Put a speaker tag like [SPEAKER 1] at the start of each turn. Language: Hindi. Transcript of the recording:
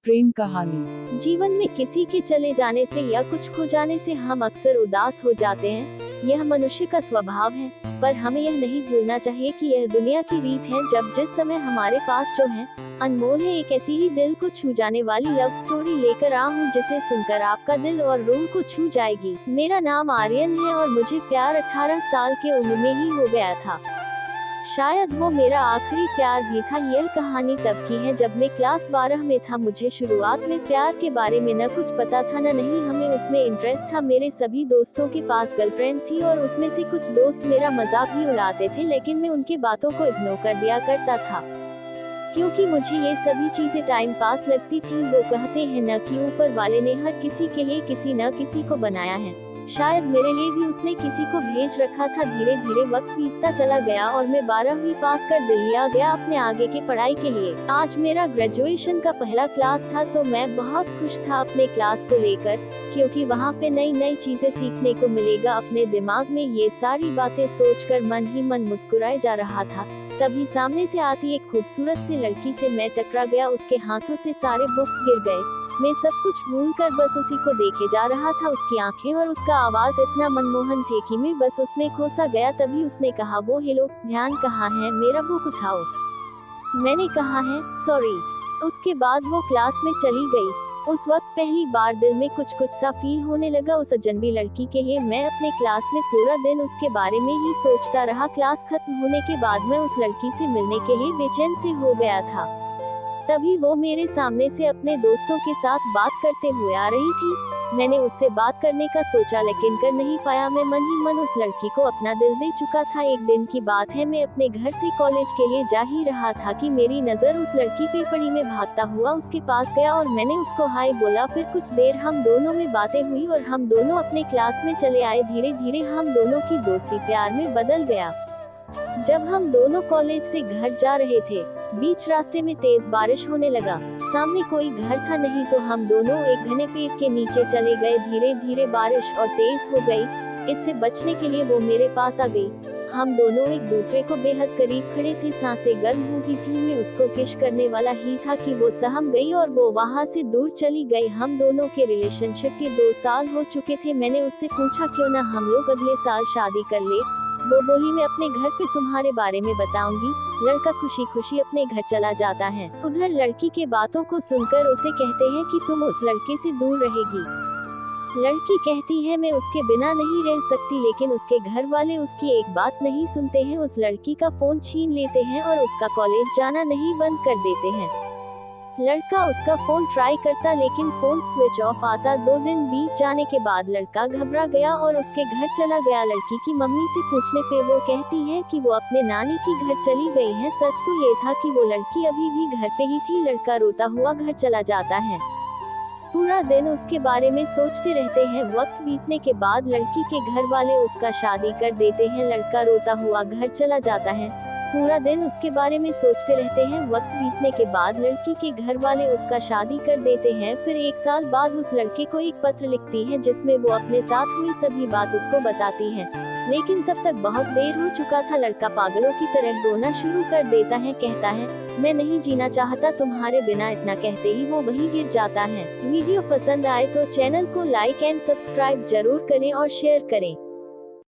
[SPEAKER 1] प्रेम कहानी।
[SPEAKER 2] जीवन में किसी के चले जाने से या कुछ खो जाने से हम अक्सर उदास हो जाते हैं। यह मनुष्य का स्वभाव है, पर हमें यह नहीं भूलना चाहिए कि यह दुनिया की रीत है। जब जिस समय हमारे पास जो है अनमोल है, एक ऐसी ही दिल को छू जाने वाली लव स्टोरी लेकर आ हूँ जिसे सुनकर आपका दिल और रूह को छू जाएगी। मेरा नाम आर्यन है और मुझे प्यार 18 साल के उम्र में ही हो गया था। शायद वो मेरा आखिरी प्यार भी था। यह कहानी तब की है जब मैं क्लास 12 में था। मुझे शुरुआत में प्यार के बारे में न कुछ पता था न नहीं हमें उसमें इंटरेस्ट था। मेरे सभी दोस्तों के पास गर्लफ्रेंड थी और उसमें से कुछ दोस्त मेरा मजाक भी उड़ाते थे, लेकिन मैं उनके बातों को इग्नोर कर दिया करता था क्योंकि मुझे ये सभी चीजें टाइम पास लगती थी। वो कहते हैं न कि ऊपर वाले ने हर किसी के लिए किसी न किसी को बनाया है, शायद मेरे लिए भी उसने किसी को भेज रखा था। धीरे धीरे वक्त बीतता चला गया और मैं 12वीं पास कर दिल्ली आ गया अपने आगे की पढ़ाई के लिए। आज मेरा ग्रेजुएशन का पहला क्लास था तो मैं बहुत खुश था अपने क्लास को लेकर, क्योंकि वहाँ पे नई नई चीजें सीखने को मिलेगा। अपने दिमाग में ये सारी बातें सोचकर मन ही मन मुस्कुराए जा रहा था। तभी सामने से आती एक खूबसूरत सी लड़की से मैं टकरा गया। उसके हाथों से सारे बुक्स गिर गए। मैं सब कुछ भूलकर बस उसी को देखे जा रहा था। उसकी आंखें और उसका आवाज इतना मनमोहन थे कि मैं बस उसमें खोसा गया। तभी उसने कहा, वो हेलो, ध्यान कहाँ है, मेरा बुक उठाओ। मैंने कहा है सॉरी। उसके बाद वो क्लास में चली गई। उस वक्त पहली बार दिल में कुछ कुछ सा फील होने लगा उस अजनबी लड़की के लिए। मैं अपने क्लास में पूरा दिन उसके बारे में ही सोचता रहा। क्लास खत्म होने के बाद मैं उस लड़की से मिलने के लिए बेचैन से हो गया था। तभी वो मेरे सामने से अपने दोस्तों के साथ बात करते हुए आ रही थी। मैंने उससे बात करने का सोचा लेकिन कर नहीं पाया। मैं मन ही मन उस लड़की को अपना दिल दे चुका था। एक दिन की बात है, मैं अपने घर से कॉलेज के लिए जा ही रहा था कि मेरी नजर उस लड़की पे पड़ी। में भागता हुआ उसके पास गया और मैंने उसको हाय बोला। फिर कुछ देर हम दोनों में बातें हुई और हम दोनों अपने क्लास में चले आए। धीरे धीरे हम दोनों की दोस्ती प्यार में बदल गया। जब हम दोनों कॉलेज से घर जा रहे थे, बीच रास्ते में तेज बारिश होने लगा। सामने कोई घर था नहीं तो हम दोनों एक घने पेड़ के नीचे चले गए। धीरे धीरे बारिश और तेज हो गई। इससे बचने के लिए वो मेरे पास आ गई। हम दोनों एक दूसरे को बेहद करीब खड़े थे। सांसें गर्म हो गई थी। मैं उसको किस करने वाला ही था कि वो सहम गई और वो वहाँ से दूर चली गई। हम दोनों के रिलेशनशिप के 2 साल हो चुके थे। मैंने उससे पूछा क्यों ना हम लोग अगले साल शादी कर ले। वो बोली, मैं अपने घर पे तुम्हारे बारे में बताऊंगी। लड़का खुशी खुशी अपने घर चला जाता है। उधर लड़की के बातों को सुनकर उसे कहते हैं कि तुम उस लड़के से दूर रहेगी। लड़की कहती है, मैं उसके बिना नहीं रह सकती, लेकिन उसके घर वाले उसकी एक बात नहीं सुनते हैं। उस लड़की का फोन छीन लेते हैं और उसका कॉलेज जाना नहीं बंद कर देते हैं। लड़का उसका फोन ट्राई करता लेकिन फोन स्विच ऑफ आता। 2 दिन बीत जाने के बाद लड़का घबरा गया और उसके घर चला गया। लड़की की मम्मी से पूछने पे वो कहती है कि वो अपने नानी की घर चली गई है। सच तो ये था कि वो लड़की अभी भी घर पे ही थी। लड़का रोता हुआ घर चला जाता है। पूरा दिन उसके बारे में सोचते रहते हैं। वक्त बीतने के बाद लड़की के घर वाले उसका शादी कर देते हैं। लड़का रोता हुआ घर चला जाता है। पूरा दिन उसके बारे में सोचते रहते हैं। वक्त बीतने के बाद लड़की के घर वाले उसका शादी कर देते हैं। फिर 1 साल बाद उस लड़के को एक पत्र लिखती है जिसमें वो अपने साथ हुई सभी बात उसको बताती है, लेकिन तब तक बहुत देर हो चुका था। लड़का पागलों की तरह रोना शुरू कर देता है। कहता है, मैं नहीं जीना चाहता तुम्हारे बिना। इतना कहते ही वो वहीं गिर जाता है। वीडियो पसंद आए तो चैनल को लाइक एंड सब्सक्राइब जरूर करें और शेयर करें।